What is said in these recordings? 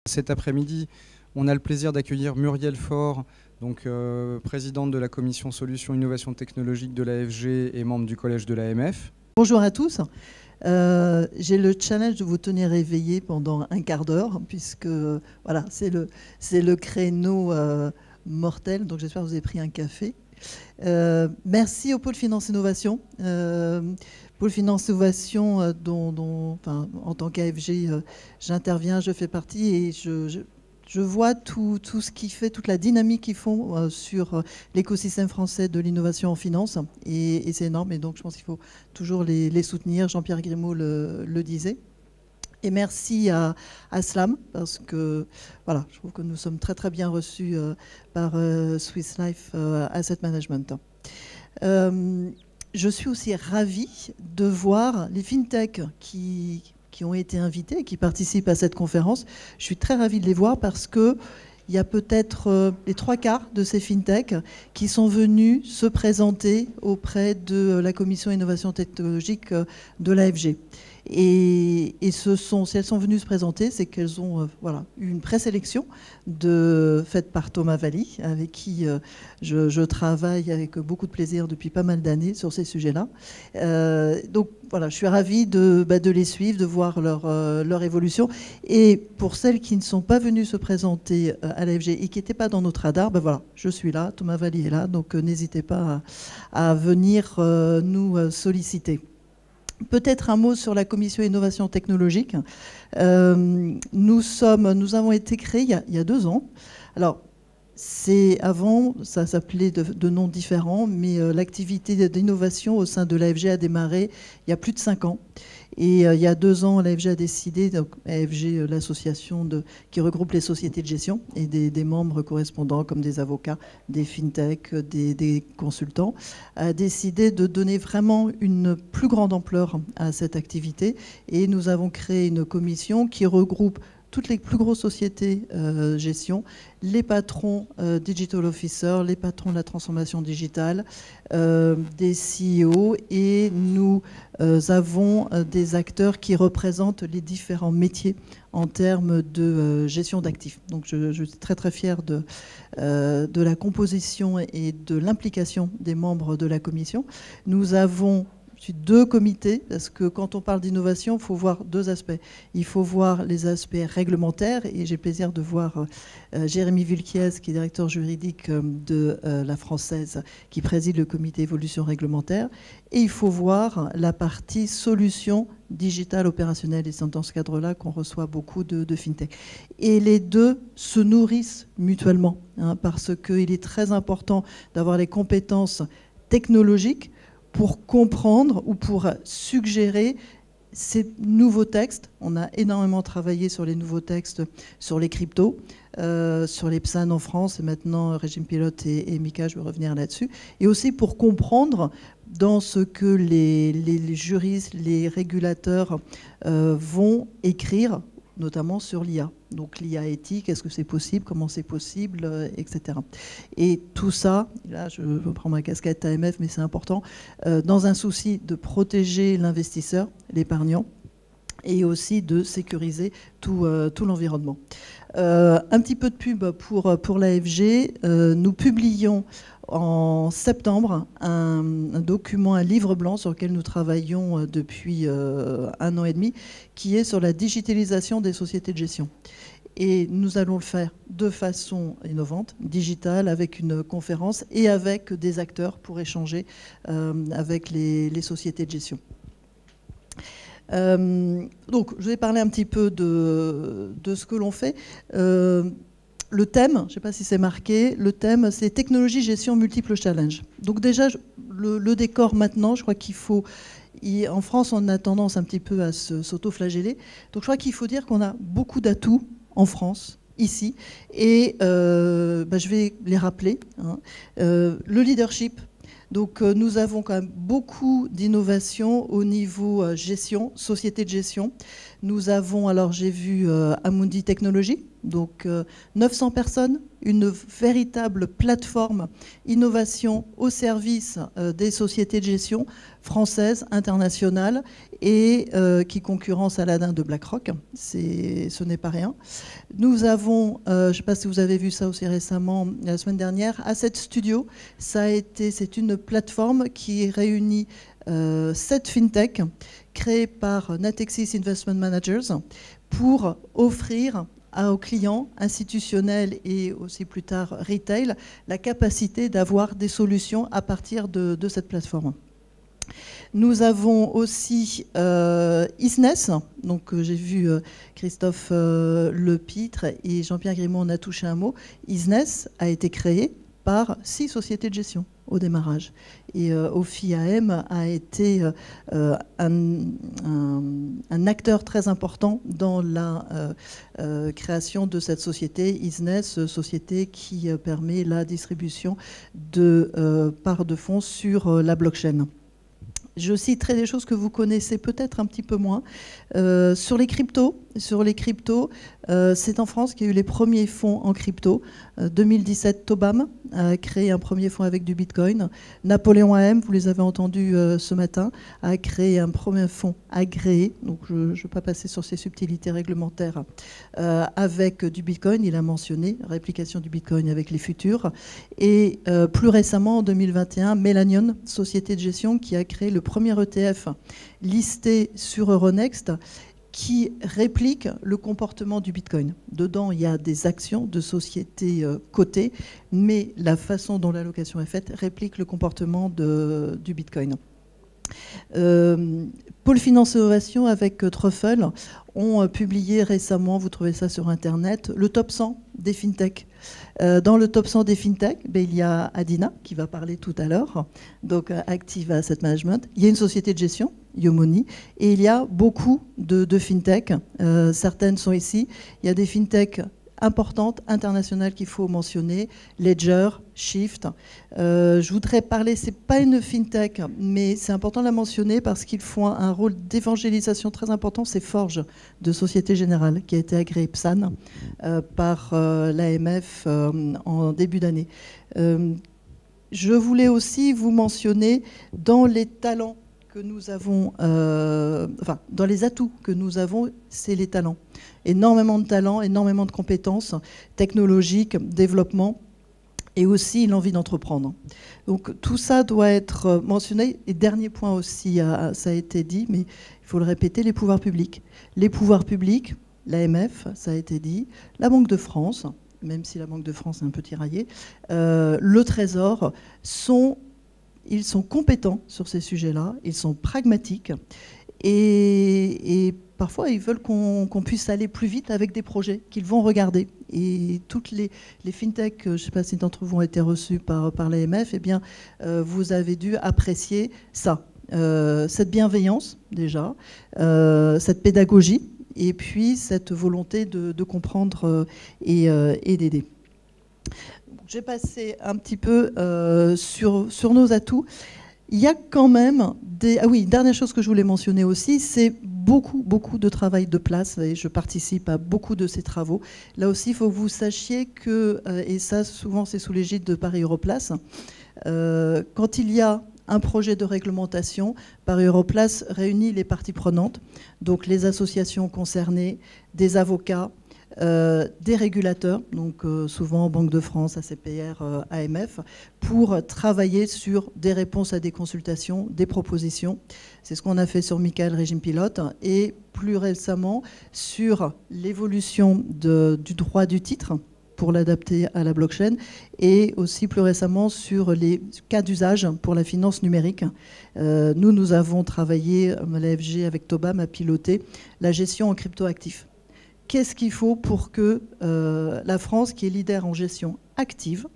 Cet après-midi, on a le plaisir d'accueillir Muriel Faure, donc présidente de la commission Solutions Innovation Technologique de l'AFG et membre du collège de l'AMF. Bonjour à tous. J'ai le challenge de vous tenir éveillés pendant un quart d'heure, puisque voilà, c'est le créneau mortel, donc j'espère que vous avez pris un café. Merci au Pôle Finance Innovation. Pôle Finance Innovation, dont en tant qu'AFG, j'interviens, je fais partie et je vois tout ce qui fait, toute la dynamique qu'ils font sur l'écosystème français de l'innovation en finance. Et c'est énorme. Et donc, je pense qu'il faut toujours les soutenir. Jean-Pierre Grimaud le disait. Et merci à SLAM, parce que voilà, je trouve que nous sommes très très bien reçus par Swiss Life Asset Management. Je suis aussi ravie de voir les fintechs qui ont été invités, qui participent à cette conférence. Je suis très ravie de les voir parce que il y a peut-être les 3/4 de ces fintechs qui sont venus se présenter auprès de la commission innovation technologique de l'AFG. Et si elles sont venues se présenter, c'est qu'elles ont eu une présélection faite par Thomas Valli, avec qui je travaille avec beaucoup de plaisir depuis pas mal d'années sur ces sujets-là. Donc voilà, je suis ravie de les suivre, de voir leur évolution. Et pour celles qui ne sont pas venues se présenter à l'AFG et qui n'étaient pas dans notre radar, voilà, je suis là, Thomas Valli est là, donc n'hésitez pas à venir nous solliciter. Peut-être un mot sur la commission innovation technologique. Nous avons été créés il y a 2 ans. Alors, avant, ça s'appelait de noms différents, mais l'activité d'innovation au sein de l'AFG a démarré il y a plus de 5 ans. Et il y a 2 ans, l'AFG a décidé, donc AFG, l'association qui regroupe les sociétés de gestion et des membres correspondants comme des avocats, des fintechs, des consultants, a décidé de donner vraiment une plus grande ampleur à cette activité. Et nous avons créé une commission qui regroupe toutes les plus grosses sociétés gestion, les patrons digital officers, les patrons de la transformation digitale, des CEO, et nous avons des acteurs qui représentent les différents métiers en termes de gestion d'actifs. Donc je suis très très fière de la composition et de l'implication des membres de la commission. Nous avons 2 comités, parce que quand on parle d'innovation, il faut voir 2 aspects. Il faut voir les aspects réglementaires, et j'ai le plaisir de voir Jérémy Vulquiez, qui est directeur juridique de la Française, qui préside le comité évolution réglementaire. Et il faut voir la partie solutions digitales opérationnelles, et c'est dans ce cadre-là qu'on reçoit beaucoup de fintech. Et les 2 se nourrissent mutuellement, parce qu'il est très important d'avoir les compétences technologiques pour comprendre ou pour suggérer ces nouveaux textes. On a énormément travaillé sur les nouveaux textes, sur les cryptos, sur les PSAN en France, et maintenant régime pilote et MiCA, je vais revenir là-dessus. Et aussi pour comprendre dans ce que les juristes, les régulateurs vont écrire, notamment sur l'IA. Donc l'IA éthique, est-ce que c'est possible, comment c'est possible, etc. Et tout ça, là je prends ma casquette AMF, mais c'est important, dans un souci de protéger l'investisseur, l'épargnant, et aussi de sécuriser tout l'environnement. Un petit peu de pub pour l'AFG. Nous publions en septembre un document, un livre blanc sur lequel nous travaillons depuis 1 an et demi, qui est sur la digitalisation des sociétés de gestion. Et nous allons le faire de façon innovante, digitale, avec une conférence et avec des acteurs pour échanger avec les sociétés de gestion. Donc, je vais parler un petit peu de ce que l'on fait. Le thème, je ne sais pas si c'est marqué, le thème, c'est technologie, gestion, multiples challenges. Donc déjà, le décor maintenant, je crois qu'il faut... En France, on a tendance un petit peu à s'auto-flageller. Donc je crois qu'il faut dire qu'on a beaucoup d'atouts en France, ici, et je vais les rappeler. Le leadership, Donc nous avons quand même beaucoup d'innovations au niveau gestion, société de gestion. Nous avons, alors j'ai vu Amundi Technologies, donc 900 personnes, une véritable plateforme innovation au service des sociétés de gestion françaises, internationales, et qui concurrence Aladdin de BlackRock. Ce n'est pas rien. Nous avons, je ne sais pas si vous avez vu ça aussi récemment, la semaine dernière, Asset Studio. C'est une plateforme qui réunit 7 fintech créées par Natixis Investment Managers pour offrir aux clients institutionnels et aussi plus tard retail la capacité d'avoir des solutions à partir de cette plateforme. Nous avons aussi Isness, donc j'ai vu Christophe Lepitre et Jean-Pierre Grimond en a touché un mot. Isness a été créé par 6 sociétés de gestion au démarrage. Et OFI-AM a été un acteur très important dans la création de cette société, Isness, société qui permet la distribution de parts de fonds sur la blockchain. Je citerai des choses que vous connaissez peut-être un petit peu moins. Sur les cryptos, c'est en France qu'il y a eu les premiers fonds en crypto. 2017, Tobam a créé un premier fonds avec du Bitcoin. Napoléon AM, vous les avez entendus ce matin, a créé un premier fonds agréé. Donc je ne vais pas passer sur ces subtilités réglementaires avec du Bitcoin. Il a mentionné réplication du Bitcoin avec les futurs. Et plus récemment, en 2021, Melanion, société de gestion, qui a créé le premier ETF listé sur Euronext, qui réplique le comportement du Bitcoin. Dedans, il y a des actions de sociétés cotées, mais la façon dont l'allocation est faite réplique le comportement du Bitcoin. Pôle Finance Innovation avec Truffle ont publié récemment, vous trouvez ça sur Internet, le top 100 des fintech. Dans le top 100 des fintech, il y a Adina, qui va parler tout à l'heure, donc Active Asset Management. Il y a une société de gestion, Yomoni, et il y a beaucoup de fintech. Certaines sont ici. Il y a des fintech importantes, internationales qu'il faut mentionner, Ledger, Shift. Je voudrais parler, c'est pas une fintech, mais c'est important de la mentionner parce qu'ils font un rôle d'évangélisation très important, c'est Forge, de Société Générale, qui a été agréé PSAN par l'AMF en début d'année. Je voulais aussi vous mentionner dans les talents que nous avons, dans les atouts que nous avons, c'est les talents. Énormément de talents, énormément de compétences technologiques, développement, et aussi l'envie d'entreprendre. Donc tout ça doit être mentionné. Et dernier point aussi, ça a été dit, mais il faut le répéter, les pouvoirs publics. Les pouvoirs publics, l'AMF, ça a été dit, la Banque de France, même si la Banque de France est un peu tiraillée, le Trésor, ils sont compétents sur ces sujets-là, ils sont pragmatiques et parfois ils veulent qu'on puisse aller plus vite avec des projets qu'ils vont regarder. Et toutes les fintech, je ne sais pas si d'entre vous ont été reçus par l'AMF, eh bien vous avez dû apprécier ça, cette bienveillance déjà, cette pédagogie et puis cette volonté de comprendre et d'aider. Je vais passer un petit peu sur nos atouts. Il y a quand même des... Ah oui, dernière chose que je voulais mentionner aussi, c'est beaucoup de travail de place, et je participe à beaucoup de ces travaux. Là aussi, il faut que vous sachiez que, et ça souvent c'est sous l'égide de Paris Europlace, quand il y a un projet de réglementation, Paris Europlace réunit les parties prenantes, donc les associations concernées, des avocats, des régulateurs, donc souvent Banque de France, ACPR, AMF, pour travailler sur des réponses à des consultations, des propositions. C'est ce qu'on a fait sur Michael Régime Pilote et plus récemment sur l'évolution du droit du titre pour l'adapter à la blockchain et aussi plus récemment sur les cas d'usage pour la finance numérique. Nous avons travaillé, l'AFG avec Tobam a piloté la gestion en cryptoactifs. Qu'est-ce qu'il faut pour que la France, qui est leader en gestion active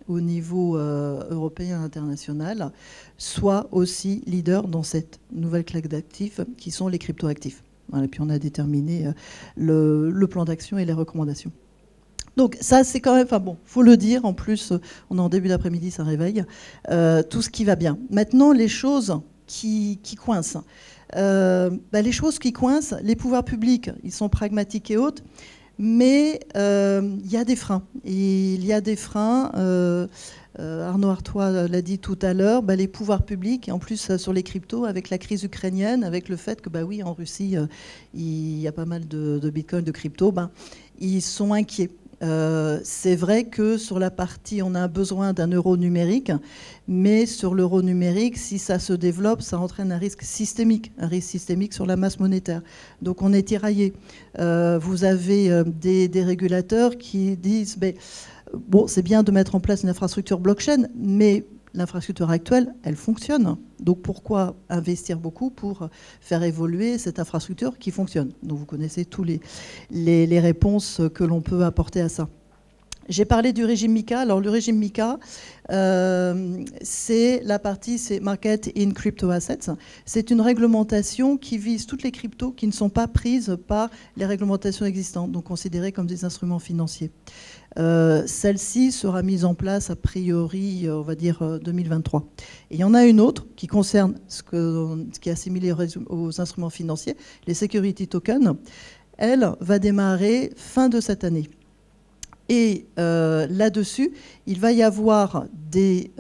au niveau européen et international, soit aussi leader dans cette nouvelle classe d'actifs qui sont les cryptoactifs. Voilà, et puis on a déterminé le plan d'action et les recommandations. Donc ça, c'est quand même, enfin bon, faut le dire, en plus, on est en début d'après-midi, ça réveille, tout ce qui va bien. Maintenant, les choses qui coincent. Les choses qui coincent, les pouvoirs publics, ils sont pragmatiques et autres, mais il y a des freins. Et il y a des freins, Arnaud Artois l'a dit tout à l'heure, les pouvoirs publics, et en plus sur les cryptos, avec la crise ukrainienne, avec le fait que, oui, en Russie, il y a pas mal de bitcoin, de crypto, ils sont inquiets. C'est vrai que sur la partie, on a besoin d'un euro numérique, mais sur l'euro numérique, si ça se développe, ça entraîne un risque systémique sur la masse monétaire. Donc on est tiraillé. Vous avez des régulateurs qui disent, bon, c'est bien de mettre en place une infrastructure blockchain, mais l'infrastructure actuelle, elle fonctionne. Donc pourquoi investir beaucoup pour faire évoluer cette infrastructure qui fonctionne? Donc vous connaissez tous les réponses que l'on peut apporter à ça. J'ai parlé du régime MiCA. Alors le régime MiCA, c'est la partie, c'est Market in Crypto Assets. C'est une réglementation qui vise toutes les cryptos qui ne sont pas prises par les réglementations existantes, donc considérées comme des instruments financiers. Celle-ci sera mise en place a priori, on va dire 2023. Et il y en a une autre qui concerne ce qui est assimilé aux instruments financiers, les security tokens. Elle va démarrer fin de cette année. Et là-dessus, il va y avoir des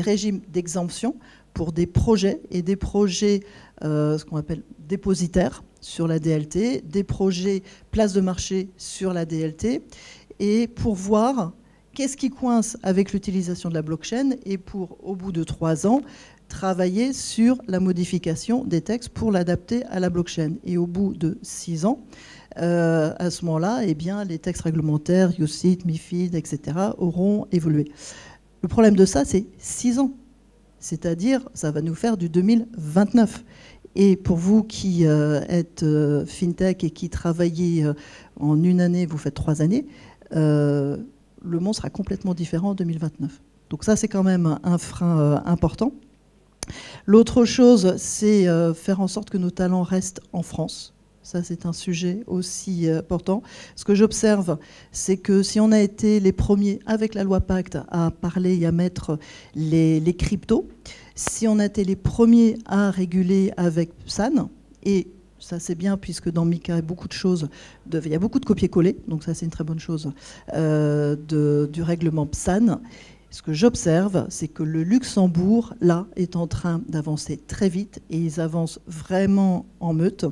régimes d'exemption pour des projets, et des projets, ce qu'on appelle dépositaires sur la DLT, des projets places de marché sur la DLT, et pour voir qu'est-ce qui coince avec l'utilisation de la blockchain, et pour, au bout de 3 ans, travailler sur la modification des textes pour l'adapter à la blockchain. Et au bout de 6 ans, à ce moment-là, les textes réglementaires, UCITS, MiFID, etc., auront évolué. Le problème de ça, c'est 6 ans. C'est-à-dire, ça va nous faire du 2029. Et pour vous qui êtes FinTech et qui travaillez en une année, vous faites 3 années, le monde sera complètement différent en 2029. Donc ça, c'est quand même un frein important. L'autre chose, c'est faire en sorte que nos talents restent en France. Ça, c'est un sujet aussi important. Ce que j'observe, c'est que si on a été les premiers, avec la loi Pacte, à parler et à mettre les cryptos, si on a été les premiers à réguler avec PSAN, et ça c'est bien puisque dans MiCA, il y a beaucoup de choses, il y a beaucoup de copier-coller, donc ça c'est une très bonne chose, du règlement PSAN. Ce que j'observe, c'est que le Luxembourg, là, est en train d'avancer très vite, et ils avancent vraiment en meute.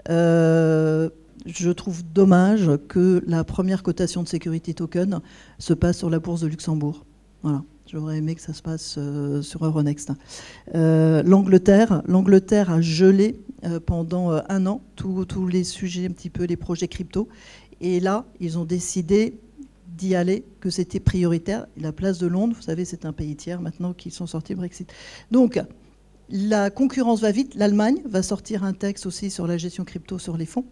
Je trouve dommage que la première cotation de security token se passe sur la bourse de Luxembourg. Voilà. J'aurais aimé que ça se passe sur Euronext. L'Angleterre a gelé pendant 1 an tous les sujets, un petit peu les projets crypto. Et là, ils ont décidé d'y aller, que c'était prioritaire. La place de Londres, vous savez, c'est un pays tiers maintenant qu'ils sont sortis Brexit. Donc, la concurrence va vite. L'Allemagne va sortir un texte aussi sur la gestion crypto sur les fonds.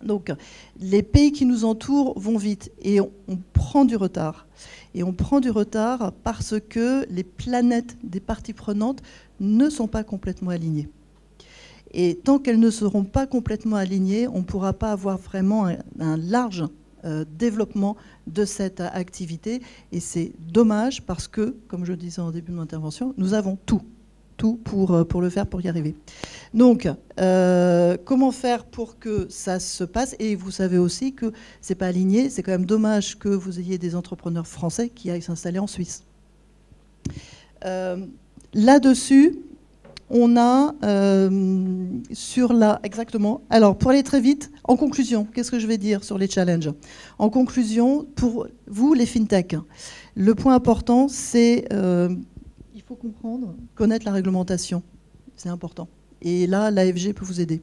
Donc, les pays qui nous entourent vont vite et on prend du retard. Et on prend du retard parce que les planètes des parties prenantes ne sont pas complètement alignées. Et tant qu'elles ne seront pas complètement alignées, on ne pourra pas avoir vraiment un large développement de cette activité. Et c'est dommage parce que, comme je disais en début de mon intervention, nous avons tout pour le faire, pour y arriver. Donc, comment faire pour que ça se passe? Et vous savez aussi que c'est pas aligné. C'est quand même dommage que vous ayez des entrepreneurs français qui aillent s'installer en Suisse. Là-dessus, on a exactement. Alors, pour aller très vite, en conclusion, qu'est-ce que je vais dire sur les challenges? En conclusion, pour vous, les fintech, le point important, c'est il faut comprendre, connaître la réglementation. C'est important. Et là, l'AFG peut vous aider.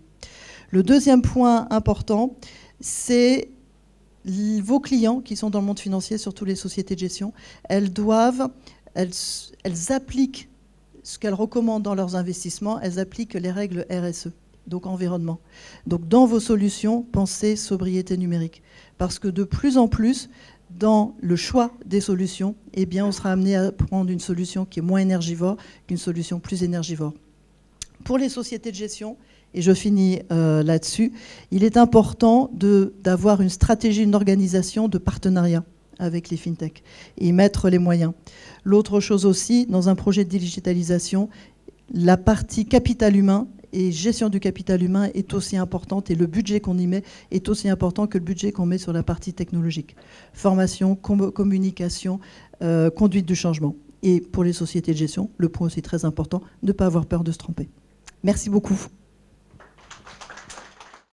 Le deuxième point important, c'est vos clients qui sont dans le monde financier, surtout les sociétés de gestion, elles appliquent ce qu'elles recommandent dans leurs investissements, elles appliquent les règles RSE, donc environnement. Donc dans vos solutions, pensez sobriété numérique. Parce que de plus en plus, dans le choix des solutions, on sera amené à prendre une solution qui est moins énergivore qu'une solution plus énergivore. Pour les sociétés de gestion, Et je finis là-dessus. Il est important d'avoir une stratégie, une organisation de partenariat avec les fintechs et y mettre les moyens. L'autre chose aussi, dans un projet de digitalisation, la partie capital humain et gestion du capital humain est aussi importante et le budget qu'on y met est aussi important que le budget qu'on met sur la partie technologique. Formation, communication, conduite du changement. Et pour les sociétés de gestion, le point aussi très important, ne pas avoir peur de se tromper. Merci beaucoup.